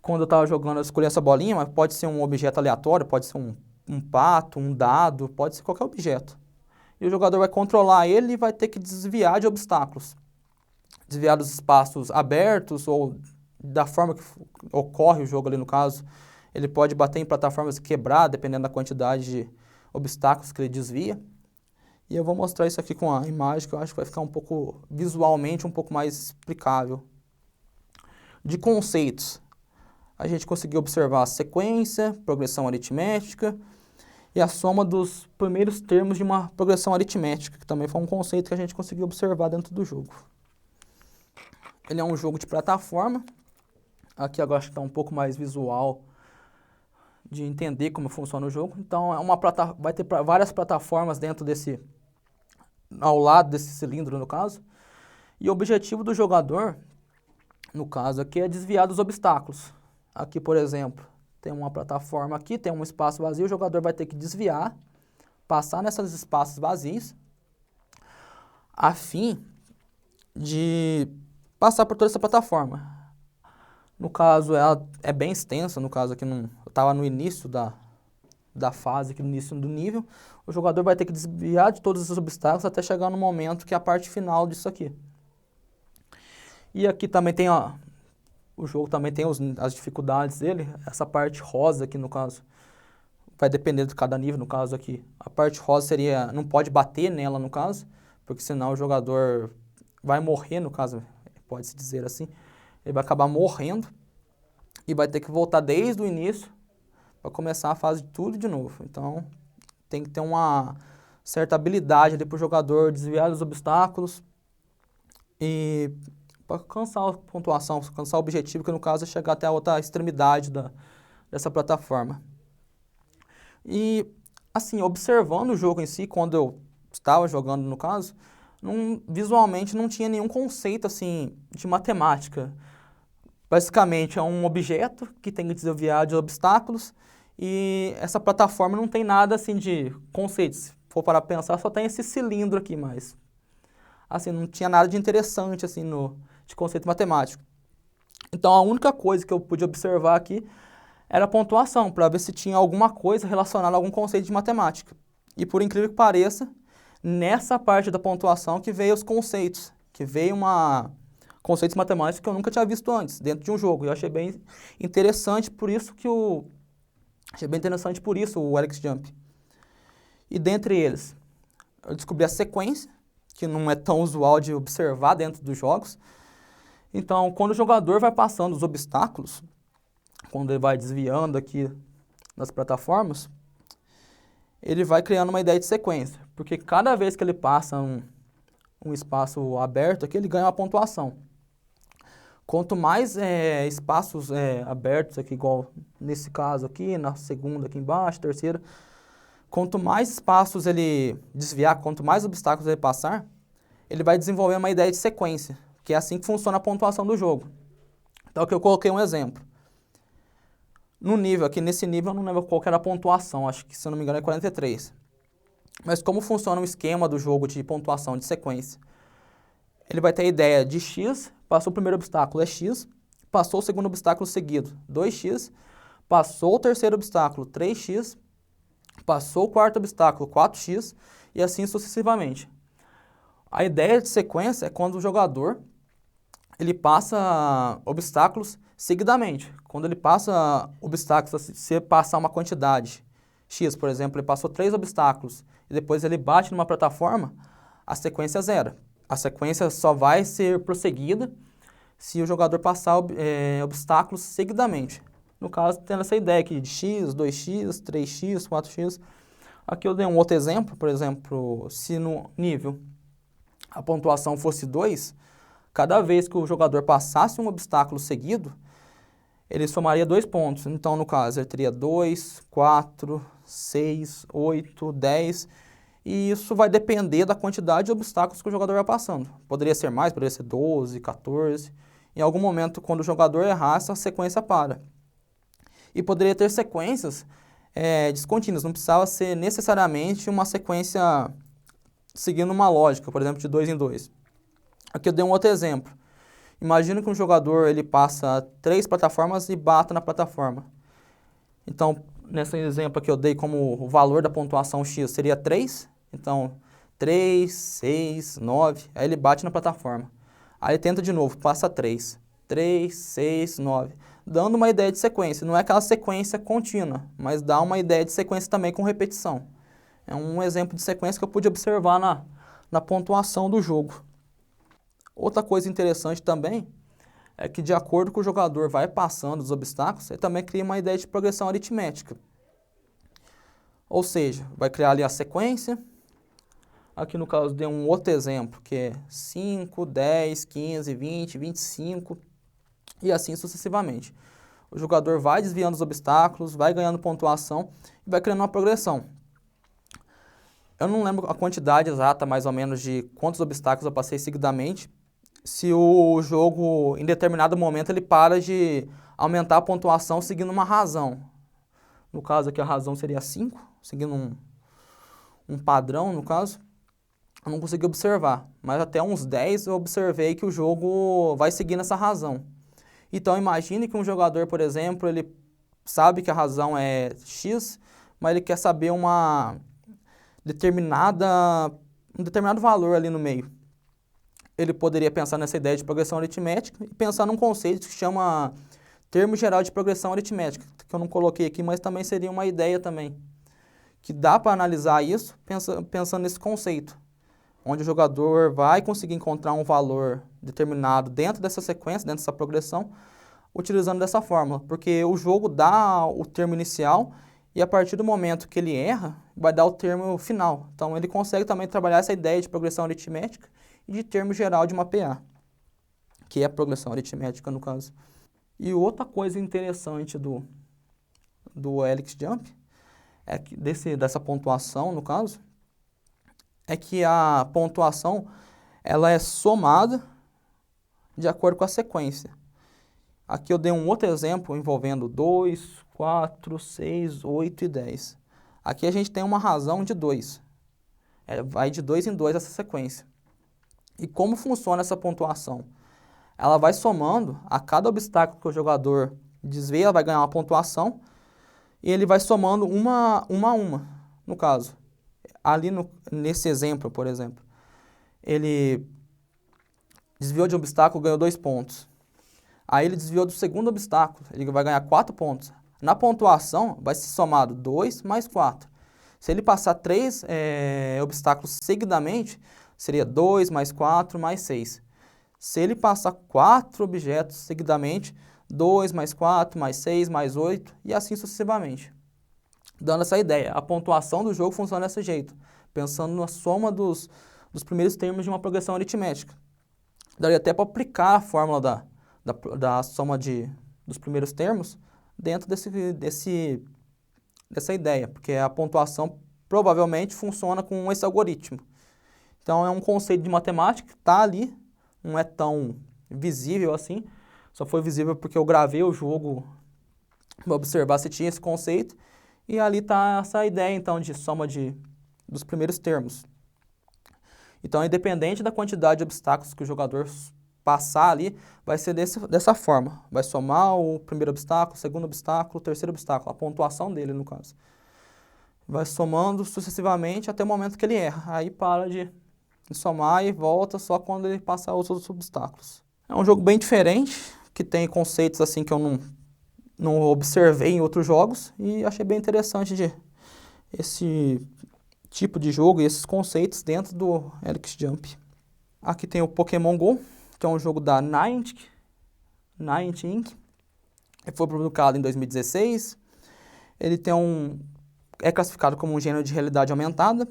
quando eu estava jogando eu escolhi essa bolinha, mas pode ser um objeto aleatório, pode ser um pato, um dado, pode ser qualquer objeto. E o jogador vai controlar ele e vai ter que desviar de obstáculos. Desviar dos espaços abertos ou da forma que ocorre o jogo ali no caso. Ele pode bater em plataformas e quebrar, dependendo da quantidade de obstáculos que ele desvia. E eu vou mostrar isso aqui com a imagem, que eu acho que vai ficar visualmente um pouco mais explicável. De conceitos, a gente conseguiu observar a sequência, progressão aritmética e a soma dos primeiros termos de uma progressão aritmética, que também foi um conceito que a gente conseguiu observar dentro do jogo. Ele é um jogo de plataforma. Aqui agora acho que está um pouco mais visual de entender como funciona o jogo. Então vai ter várias plataformas ao lado desse cilindro, no caso. E o objetivo do jogador, no caso aqui, é desviar dos obstáculos. Aqui, por exemplo, tem uma plataforma aqui, tem um espaço vazio, o jogador vai ter que desviar, passar nesses espaços vazios, a fim de passar por toda essa plataforma. No caso, ela é bem extensa, no caso aqui eu estava no início da fase, aqui no início do nível. O jogador vai ter que desviar de todos os obstáculos até chegar no momento que é a parte final disso aqui. E aqui também tem, o jogo também tem as dificuldades dele. Essa parte rosa aqui, no caso, vai depender de cada nível, no caso aqui. A parte rosa não pode bater nela, no caso, porque senão o jogador vai morrer, no caso, pode-se dizer assim. Ele vai acabar morrendo e vai ter que voltar desde o início para começar a fase de tudo de novo. Então, tem que ter uma certa habilidade ali para o jogador desviar dos obstáculos e para alcançar a pontuação, alcançar o objetivo, que no caso é chegar até a outra extremidade dessa plataforma. E, assim, observando o jogo em si, quando eu estava jogando no caso, visualmente não tinha nenhum conceito, assim, de matemática. Basicamente é um objeto que tem que desviar de obstáculos e essa plataforma não tem nada assim de conceitos. Se for para pensar, só tem esse cilindro aqui, mas assim, não tinha nada de interessante, assim, de conceito matemático. Então, a única coisa que eu pude observar aqui era a pontuação, para ver se tinha alguma coisa relacionada a algum conceito de matemática. E, por incrível que pareça, nessa parte da pontuação que veio os conceitos, que veio conceitos matemáticos que eu nunca tinha visto antes, dentro de um jogo. E eu achei bem interessante, por isso o Helix Jump. E dentre eles, eu descobri a sequência, que não é tão usual de observar dentro dos jogos. Então, quando o jogador vai passando os obstáculos, quando ele vai desviando aqui nas plataformas, ele vai criando uma ideia de sequência, porque cada vez que ele passa um espaço aberto aqui, ele ganha uma pontuação. Quanto mais espaços abertos aqui, igual nesse caso aqui, na segunda aqui embaixo, terceira, quanto mais espaços ele desviar, quanto mais obstáculos ele passar, ele vai desenvolver uma ideia de sequência, que é assim que funciona a pontuação do jogo. Então aqui eu coloquei um exemplo. Nesse nível eu não lembro qual que era a pontuação, acho que se eu não me engano é 43. Mas como funciona o esquema do jogo de pontuação de sequência? Ele vai ter a ideia de X, passou o primeiro obstáculo é X, passou o segundo obstáculo seguido, 2x, passou o terceiro obstáculo, 3x, passou o quarto obstáculo, 4x, e assim sucessivamente. A ideia de sequência é quando o jogador ele passa obstáculos seguidamente. Quando ele passa obstáculos, se você passar uma quantidade X, por exemplo, ele passou 3 obstáculos e depois ele bate numa plataforma, a sequência zera. A sequência só vai ser prosseguida se o jogador passar obstáculos seguidamente. No caso, tendo essa ideia aqui de X, 2x, 3x, 4x. Aqui eu dei um outro exemplo, por exemplo, se no nível a pontuação fosse 2, cada vez que o jogador passasse um obstáculo seguido, ele somaria 2 pontos. Então, no caso, ele teria 2, 4, 6, 8, 10. E isso vai depender da quantidade de obstáculos que o jogador vai passando. Poderia ser mais, poderia ser 12, 14. Em algum momento, quando o jogador errar, essa sequência para. E poderia ter sequências descontínuas. Não precisava ser necessariamente uma sequência seguindo uma lógica, por exemplo, de 2 em 2. Aqui eu dei um outro exemplo. Imagina que um jogador ele passa 3 plataformas e bata na plataforma. Então, nesse exemplo aqui eu dei como o valor da pontuação X seria 3. Então, 3, 6, 9. Aí ele bate na plataforma. Aí ele tenta de novo, passa 3. 3, 6, 9. Dando uma ideia de sequência. Não é aquela sequência contínua, mas dá uma ideia de sequência também com repetição. É um exemplo de sequência que eu pude observar na pontuação do jogo. Outra coisa interessante também é que, de acordo com o jogador vai passando os obstáculos, ele também cria uma ideia de progressão aritmética. Ou seja, vai criar ali a sequência. Aqui no caso dei um outro exemplo, que é 5, 10, 15, 20, 25 e assim sucessivamente. O jogador vai desviando os obstáculos, vai ganhando pontuação e vai criando uma progressão. Eu não lembro a quantidade exata, mais ou menos, de quantos obstáculos eu passei seguidamente. Se o jogo, em determinado momento, ele para de aumentar a pontuação seguindo uma razão. No caso aqui, a razão seria 5, seguindo um padrão, no caso. Eu não consegui observar, mas até uns 10 eu observei que o jogo vai seguindo essa razão. Então, imagine que um jogador, por exemplo, ele sabe que a razão é X, mas ele quer saber um determinado valor ali no meio. Ele poderia pensar nessa ideia de progressão aritmética e pensar num conceito que se chama termo geral de progressão aritmética, que eu não coloquei aqui, mas também seria uma ideia também. Que dá para analisar isso pensando nesse conceito, onde o jogador vai conseguir encontrar um valor determinado dentro dessa sequência, dentro dessa progressão, utilizando dessa fórmula. Porque o jogo dá o termo inicial e a partir do momento que ele erra, vai dar o termo final. Então ele consegue também trabalhar essa ideia de progressão aritmética e de termo geral de uma PA, que é a progressão aritmética no caso. E outra coisa interessante do Helix Jump, é que dessa pontuação no caso, é que a pontuação ela é somada de acordo com a sequência. Aqui eu dei um outro exemplo envolvendo 2, 4, 6, 8 e 10. Aqui a gente tem uma razão de 2. Vai de 2 em 2 essa sequência. E como funciona essa pontuação? Ela vai somando a cada obstáculo que o jogador desvia, ela vai ganhar uma pontuação, e ele vai somando uma a uma, no caso. Ali nesse exemplo, por exemplo, ele desviou de um obstáculo, ganhou 2 pontos. Aí ele desviou do segundo obstáculo, ele vai ganhar 4 pontos. Na pontuação, vai ser somado 2 mais 4. Se ele passar 3 obstáculos seguidamente, seria 2 mais 4 mais 6. Se ele passar 4 objetos seguidamente, 2 mais 4 mais 6 mais 8 e assim sucessivamente. Dando essa ideia, a pontuação do jogo funciona desse jeito, pensando na soma dos primeiros termos de uma progressão aritmética. Daria até para aplicar a fórmula da soma dos primeiros termos dentro dessa ideia, porque a pontuação provavelmente funciona com esse algoritmo. Então é um conceito de matemática que está ali, não é tão visível assim, só foi visível porque eu gravei o jogo para observar se tinha esse conceito, e ali está essa ideia então de soma dos primeiros termos. Então, independente da quantidade de obstáculos que o jogador passar ali, vai ser dessa forma. Vai somar o primeiro obstáculo, o segundo obstáculo, o terceiro obstáculo, a pontuação dele, no caso. Vai somando sucessivamente até o momento que ele erra. Aí para de somar e volta só quando ele passar os outros obstáculos. É um jogo bem diferente, que tem conceitos assim que eu não observei em outros jogos e achei bem interessante esse tipo de jogo e esses conceitos dentro do Helix Jump. Aqui tem o Pokémon GO, que é um jogo da Niantic Inc. Ele foi publicado em 2016. Ele é classificado como um gênero de realidade aumentada.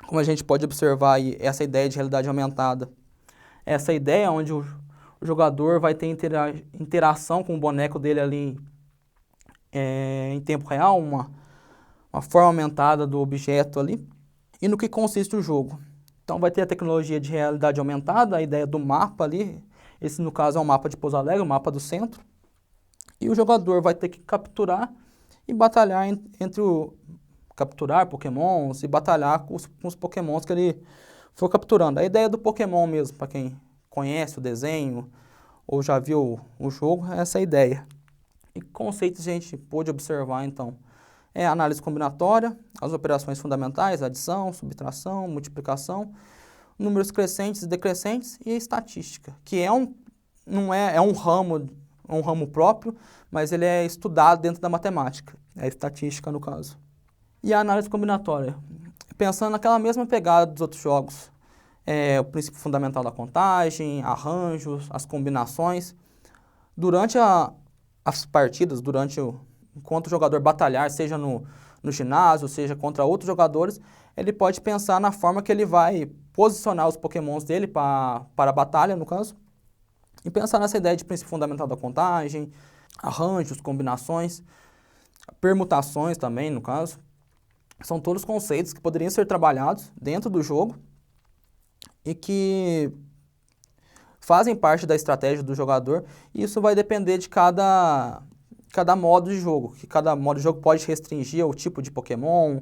Como a gente pode observar aí, essa ideia de realidade aumentada, essa ideia onde o jogador vai ter interação com o boneco dele ali em tempo real, uma forma aumentada do objeto ali, e no que consiste o jogo. Então vai ter a tecnologia de realidade aumentada, a ideia do mapa ali, esse no caso é um mapa de Pouso Alegre, o mapa do centro, e o jogador vai ter que capturar e batalhar capturar pokémons e batalhar com os pokémons que ele for capturando. A ideia do Pokémon mesmo, para quem conhece o desenho ou já viu o jogo, é essa a ideia. E conceitos a gente pôde observar então. É a análise combinatória, as operações fundamentais, adição, subtração, multiplicação, números crescentes e decrescentes e a estatística, que não é um ramo próprio, mas ele é estudado dentro da matemática, é a estatística no caso. E a análise combinatória, pensando naquela mesma pegada dos outros jogos, o princípio fundamental da contagem, arranjos, as combinações. Durante as partidas, enquanto o jogador batalhar, seja no ginásio, seja contra outros jogadores, ele pode pensar na forma que ele vai posicionar os pokémons dele para a batalha, no caso, e pensar nessa ideia de princípio fundamental da contagem, arranjos, combinações, permutações também, no caso. São todos conceitos que poderiam ser trabalhados dentro do jogo e que fazem parte da estratégia do jogador, e isso vai depender de cada modo de jogo, que cada modo de jogo pode restringir o tipo de Pokémon,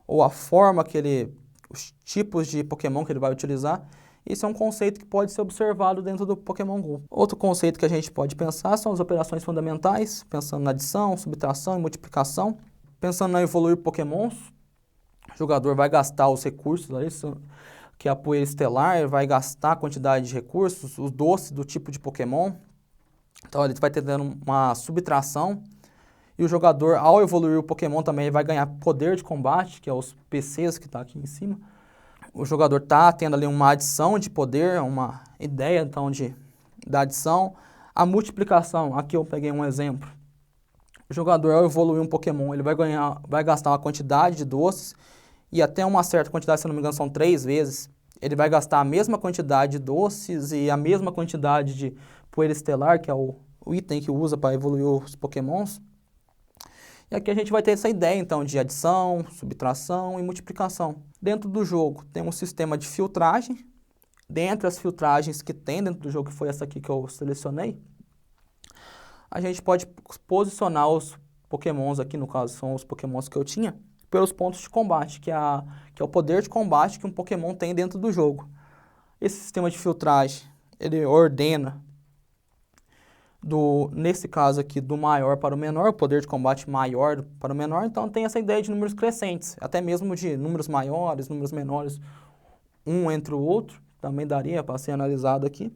ou a forma os tipos de Pokémon que ele vai utilizar. Isso é um conceito que pode ser observado dentro do Pokémon GO. Outro conceito que a gente pode pensar são as operações fundamentais, pensando na adição, subtração e multiplicação. Pensando na evoluir Pokémons, o jogador vai gastar os recursos ali, que é a poeira estelar, ele vai gastar a quantidade de recursos, os doces do tipo de Pokémon. Então ele vai tendo uma subtração, e o jogador, ao evoluir o Pokémon, também vai ganhar poder de combate, que é os PCs que está aqui em cima. O jogador está tendo ali uma adição de poder, uma ideia então da adição. A multiplicação, aqui eu peguei um exemplo. O jogador, ao evoluir um Pokémon, ele vai gastar uma quantidade de doces, e até uma certa quantidade, se não me engano, são 3 vezes, ele vai gastar a mesma quantidade de doces e a mesma quantidade de poeira estelar, que é o item que usa para evoluir os Pokémons. E aqui a gente vai ter essa ideia, então, de adição, subtração e multiplicação. Dentro do jogo, tem um sistema de filtragem. Dentre as filtragens que tem dentro do jogo, que foi essa aqui que eu selecionei, a gente pode posicionar os Pokémons aqui, no caso, são os Pokémons que eu tinha, pelos pontos de combate, que é o poder de combate que um Pokémon tem dentro do jogo. Esse sistema de filtragem, ele ordena, nesse caso aqui, do maior para o menor, o poder de combate maior para o menor, então tem essa ideia de números crescentes, até mesmo de números maiores, números menores, um entre o outro, também daria para ser analisado aqui.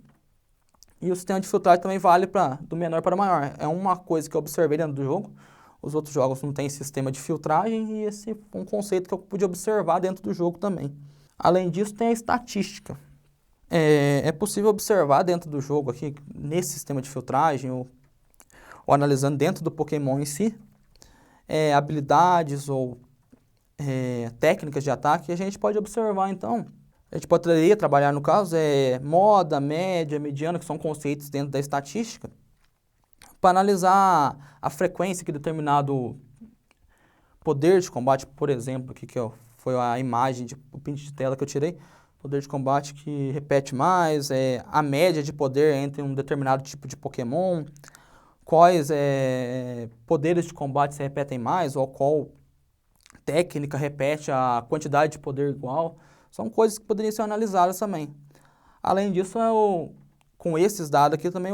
E o sistema de filtragem também vale do menor para o maior. É uma coisa que eu observei dentro do jogo. Os outros jogos não têm sistema de filtragem e esse é um conceito que eu pude observar dentro do jogo também. Além disso, tem a estatística. É possível observar dentro do jogo aqui, nesse sistema de filtragem, ou analisando dentro do Pokémon em si, habilidades ou técnicas de ataque, a gente pode observar então. A gente poderia trabalhar, no caso, moda, média, mediana, que são conceitos dentro da estatística, para analisar a frequência que determinado poder de combate, por exemplo, aqui que foi a imagem, o print de tela que eu tirei, poder de combate que repete mais, a média de poder entre um determinado tipo de Pokémon, quais poderes de combate se repetem mais, ou qual técnica repete a quantidade de poder igual. São coisas que poderiam ser analisadas também. Além disso, com esses dados aqui também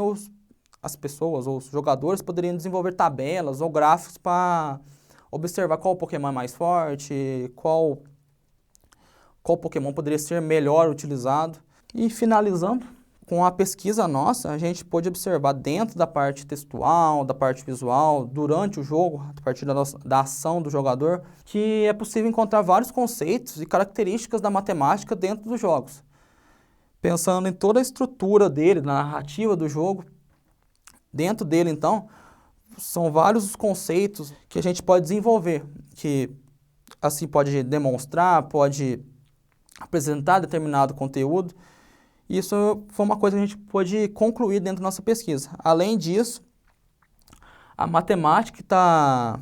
as pessoas ou os jogadores poderiam desenvolver tabelas ou gráficos para observar qual Pokémon é mais forte, qual Pokémon poderia ser melhor utilizado. E finalizando, com a pesquisa nossa, a gente pôde observar dentro da parte textual, da parte visual, durante o jogo, a partir da ação do jogador, que é possível encontrar vários conceitos e características da matemática dentro dos jogos. Pensando em toda a estrutura dele, na narrativa do jogo, dentro dele, então, são vários os conceitos que a gente pode desenvolver, que assim pode demonstrar, pode apresentar determinado conteúdo. Isso foi uma coisa que a gente pôde concluir dentro da nossa pesquisa. Além disso, a matemática está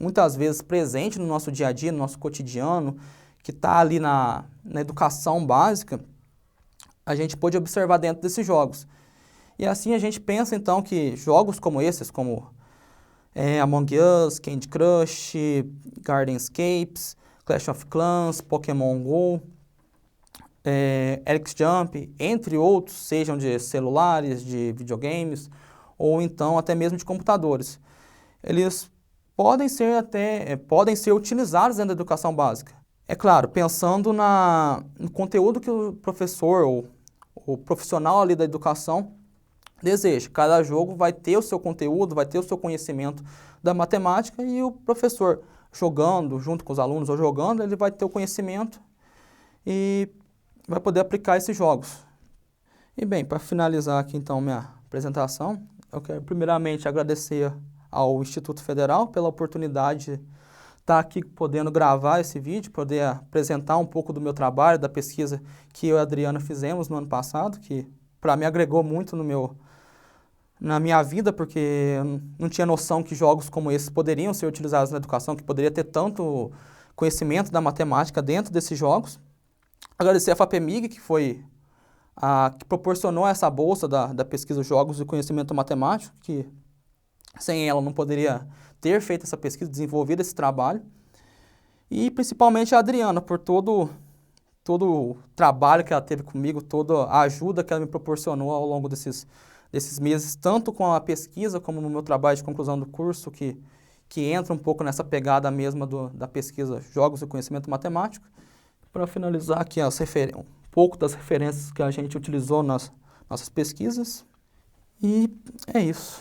muitas vezes presente no nosso dia a dia, no nosso cotidiano, que está ali na educação básica, a gente pôde observar dentro desses jogos. E assim a gente pensa então que jogos como esses, como Among Us, Candy Crush, Gardenscapes, Clash of Clans, Pokémon GO, Helix Jump, entre outros, sejam de celulares, de videogames, ou então até mesmo de computadores. Eles podem ser utilizados dentro da educação básica. É claro, pensando no conteúdo que o professor ou o profissional ali da educação deseja. Cada jogo vai ter o seu conteúdo, vai ter o seu conhecimento da matemática e o professor jogando junto com os alunos ou jogando, ele vai ter o conhecimento e vai poder aplicar esses jogos. E bem, para finalizar aqui então minha apresentação, eu quero primeiramente agradecer ao Instituto Federal pela oportunidade de estar aqui podendo gravar esse vídeo, poder apresentar um pouco do meu trabalho, da pesquisa que eu e a Adriana fizemos no ano passado, que para mim agregou muito na minha vida, porque eu não tinha noção que jogos como esses poderiam ser utilizados na educação, que poderia ter tanto conhecimento da matemática dentro desses jogos. Agradecer a FAPEMIG, que foi que proporcionou essa bolsa da pesquisa Jogos e Conhecimento Matemático, que sem ela não poderia ter feito essa pesquisa, desenvolvido esse trabalho. E principalmente a Adriana, por todo o trabalho que ela teve comigo, toda a ajuda que ela me proporcionou ao longo desses meses, tanto com a pesquisa como no meu trabalho de conclusão do curso, que entra um pouco nessa pegada mesma da pesquisa Jogos e Conhecimento Matemático. Para finalizar aqui um pouco das referências que a gente utilizou nas nossas pesquisas. E é isso.